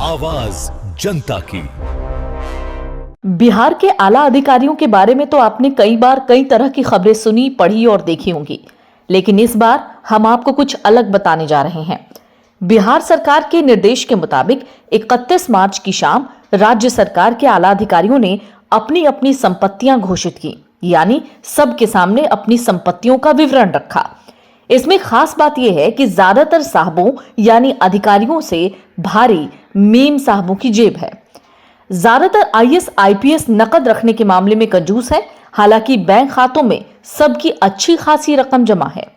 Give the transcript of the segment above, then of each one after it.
आवाज जनता की। बिहार के आला अधिकारियों के बारे में तो आपने कई बार कई तरह की खबरें सुनी, पढ़ी और देखी होंगी, लेकिन इस बार हम आपको कुछ अलग बताने जा रहे हैं। बिहार सरकार के निर्देश के मुताबिक 31 मार्च की शाम राज्य सरकार के आला अधिकारियों ने अपनी अपनी संपत्तियां घोषित की, यानी सबके सामने अपनी संपत्तियों का विवरण रखा। इसमें खास बात यह है कि ज्यादातर साहबों यानी अधिकारियों से भारी मेम साहबों की जेब है। ज्यादातर आईएएस आईपीएस नकद रखने के मामले में कंजूस है, हालांकि बैंक खातों में सबकी अच्छी खासी रकम जमा है।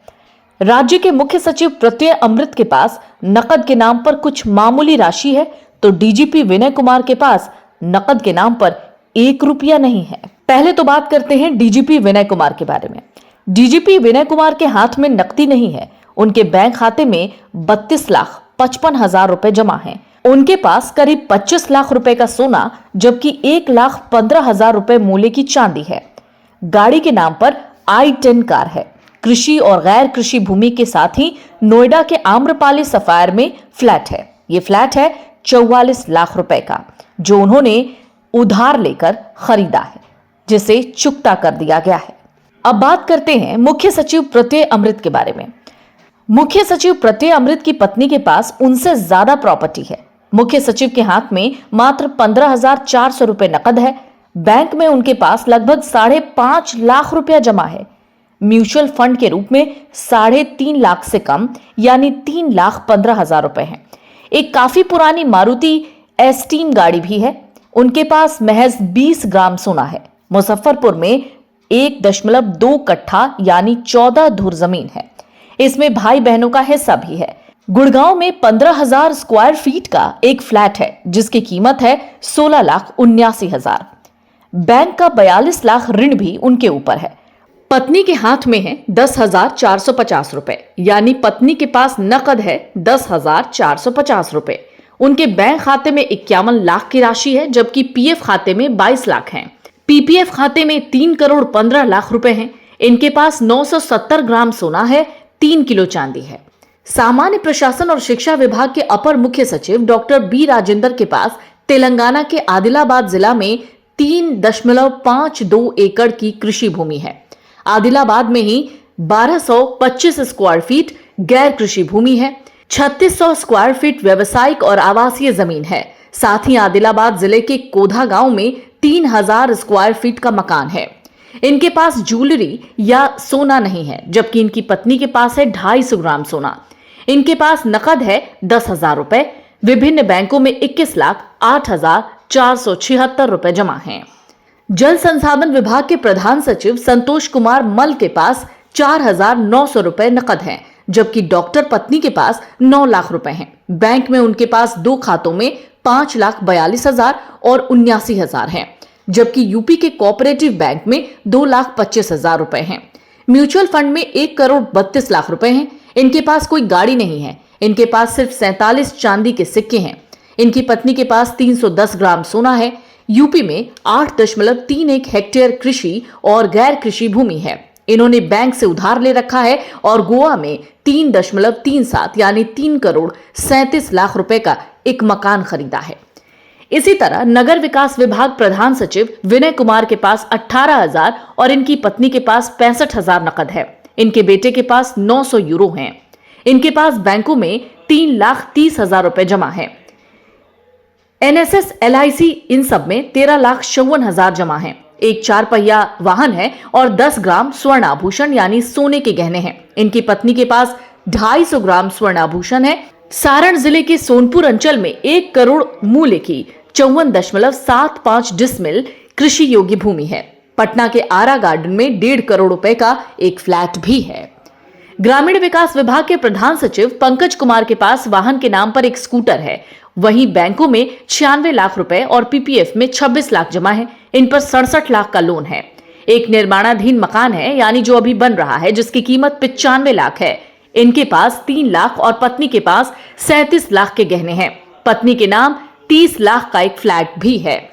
राज्य के मुख्य सचिव प्रत्यय अमृत के पास नकद के नाम पर कुछ मामूली राशि है, तो डीजीपी विनय कुमार के पास नकद के नाम पर 1 रुपया नहीं है। पहले तो बात करते हैं डीजीपी विनय कुमार के बारे में। डीजीपी विनय कुमार के हाथ में नकदी नहीं है, उनके बैंक खाते में 32,55,000 रुपए जमा हैं। उनके पास करीब 25 लाख रुपए का सोना, जबकि 1,15,000 रुपए मूल्य की चांदी है। गाड़ी के नाम पर i10 कार है। कृषि और गैर कृषि भूमि के साथ ही नोएडा के आम्रपाली सफायर में फ्लैट है। ये फ्लैट है 44 लाख रुपए का, जो उन्होंने उधार लेकर खरीदा है, जिसे चुकता कर दिया गया है। अब बात करते हैं मुख्य सचिव प्रत्यय अमृत के बारे में। मुख्य सचिव प्रत्यय अमृत की पत्नी के पास उनसे ज्यादा प्रॉपर्टी है। मुख्य सचिव के हाथ में मात्र 15,400 रुपए नकद है। बैंक में उनके पास लगभग 5.5 लाख रुपया जमा है। म्यूचुअल फंड के रूप में 3.5 लाख से कम यानी 3,15,000 रुपए है। एक काफी पुरानी मारुति एस्टीम गाड़ी भी है। उनके पास महज 20 ग्राम सोना है। मुजफ्फरपुर में 1.2 कट्ठा यानी 14 धुर जमीन है। इसमें भाई बहनों का हिस्सा भी है। गुड़गांव में 15,000 स्क्वायर फीट का एक फ्लैट है, जिसकी कीमत है 16,79,000। बैंक का 42 लाख ऋण भी उनके ऊपर है। पत्नी के हाथ में है 10,450 रुपए, यानी पत्नी के पास नकद है 10,450 रुपए। उनके बैंक खाते में 51 लाख की राशि है, जबकि पीएफ खाते में 22 लाख है। पीपीएफ खाते में 3 करोड़ 15 लाख रुपए हैं। इनके पास 970 ग्राम सोना है, 3 किलो चांदी है। सामान्य प्रशासन और शिक्षा विभाग के अपर मुख्य सचिव डॉक्टर बी राजेंद्र के पास तेलंगाना के आदिलाबाद जिला में 3.52 एकड़ की कृषि भूमि है। आदिलाबाद में ही 1225 स्क्वायर फीट गैर कृषि भूमि है। 3600 स्क्वायर फीट व्यवसायिक और आवासीय जमीन है। साथ ही आदिलाबाद जिले के कोधा गांव में 3,000 स्क्वायर फीट का मकान है। इनके पास ज्वेलरी या सोना नहीं है, जबकि इनकी पत्नी के पास है 250 ग्राम सोना। इनके पास नकद है 10,000 रुपए। विभिन्न बैंकों में 21,08,476 रुपए जमा हैं। जल संसाधन विभाग के प्रधान सचिव संतोष कुमार मल के पास 4,900 रुपए नकद हैं, जबकि डॉक्टर पत्नी के पास 9 लाख रुपए हैं। बैंक में उनके पास 2 खातों में 5,42,000 और 79,000 हैं, जबकि यूपी के कोऑपरेटिव बैंक में 2,25,000 रुपए हैं। म्यूचुअल फंड में 1 करोड़ 32 लाख रुपए हैं। इनके पास कोई गाड़ी नहीं है। इनके पास सिर्फ 47 चांदी के सिक्के हैं। इनकी पत्नी के पास 310 ग्राम सोना है। यूपी में 8.31 हेक्टेयर कृषि और गैर कृषि भूमि है। इन्होंने बैंक से उधार ले रखा है और गोवा में 3.37 यानी 3 करोड़ 37 लाख रुपए का एक मकान खरीदा है। इसी तरह नगर विकास विभाग प्रधान सचिव विनय कुमार के पास 18,000 और इनकी पत्नी के पास 65,000 नकद है। इनके बेटे के पास 900 यूरो हैं। इनके पास बैंकों में 3,30,000 रुपए जमा है। एनएसएस एलआईसी इन सब में 13,54,000 जमा है। एक 4 पहिया वाहन है और 10 ग्राम स्वर्ण आभूषण यानी सोने के गहने हैं। इनकी पत्नी के पास 250 ग्राम स्वर्ण आभूषण है। सारण जिले के सोनपुर अंचल में 1 करोड़ मूल्य की 54.75 डिसमिल कृषि योग्य भूमि है। पटना के आरा गार्डन में 1.5 करोड़ रुपए का एक फ्लैट भी है। ग्रामीण विकास विभाग के प्रधान सचिव पंकज कुमार के पास वाहन के नाम पर एक स्कूटर है। वहीं बैंकों में 96 लाख रुपए और पीपीएफ में 26 लाख जमा है। इन पर 67 लाख का लोन है। एक निर्माणाधीन मकान है, यानी जो अभी बन रहा है, जिसकी कीमत 95 लाख है। इनके पास 3 लाख और पत्नी के पास 37 लाख के गहने हैं। पत्नी के नाम 30 लाख का एक फ्लैट भी है।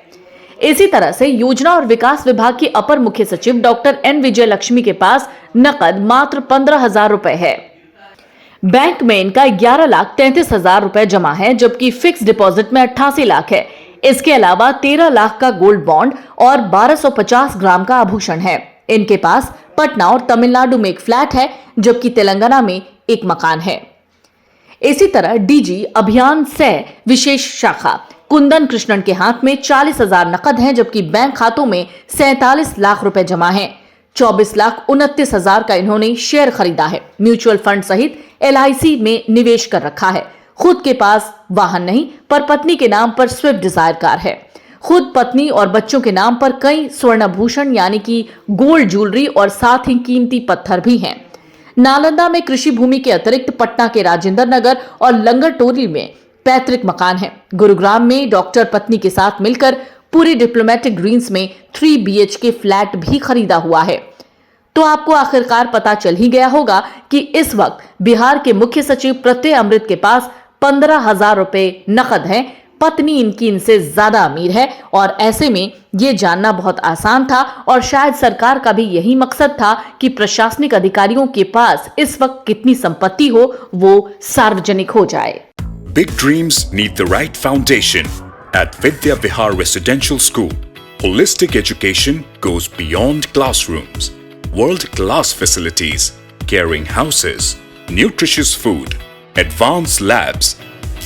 इसी तरह से योजना और विकास विभाग के अपर मुख्य सचिव डॉक्टर एन विजय लक्ष्मी के पास नकद मात्र 15,000 रुपए है। बैंक में इनका 11,33,000 रुपए जमा है, जबकि फिक्स डिपॉजिट में 88 लाख है। इसके अलावा 13 लाख का गोल्ड बॉन्ड और 1250 ग्राम का आभूषण है। इनके पास पटना और तमिलनाडु में एक फ्लैट है, जबकि तेलंगाना में एक मकान है। इसी तरह डीजी अभियान सह विशेष शाखा कुंदन कृष्णन के हाथ में 40,000 नकद हैं, जबकि बैंक खातों में 47 लाख रुपए जमा हैं। 24,29,000 का इन्होंने शेयर खरीदा है। म्यूचुअल फंड सहित LIC में निवेश कर रखा है। खुद के पास वाहन नहीं, पर पत्नी के नाम पर स्विफ्ट डिजायर कार है। खुद पत्नी और बच्चों के नाम पर कई स्वर्णाभूषण यानी कि गोल्ड ज्वेलरी और साथ ही कीमती पत्थर भी हैं। नालंदा में कृषि भूमि के अतिरिक्त पटना के राजेंद्र नगर और लंगरटोली में पैतृक मकान है। गुरुग्राम में डॉक्टर पत्नी के साथ मिलकर पूरी डिप्लोमेटिक ग्रीन्स में 3 BHK फ्लैट भी खरीदा हुआ है। तो आपको आखिरकार पता चल ही गया होगा कि इस वक्त बिहार के मुख्य सचिव प्रत्यय अमृत के पास 15,000 रुपए नकद है। पत्नी इनकी इनसे ज्यादा अमीर है और ऐसे में ये जानना बहुत आसान था और शायद सरकार का भी यही मकसद था कि प्रशासनिक अधिकारियों के पास इस वक्त कितनी संपत्ति हो वो सार्वजनिक हो जाए। Big dreams need the right foundation. At Vidya Vihar Residential School, holistic education goes beyond classrooms. World-class facilities, caring houses, nutritious food, advanced labs,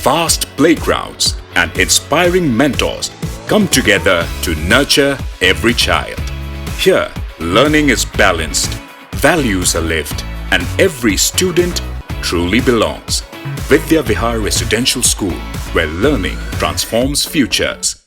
vast playgrounds, and inspiring mentors come together to nurture every child. Here, learning is balanced, values are lived, and every student truly belongs. Vidya Vihar Residential School, where learning transforms futures.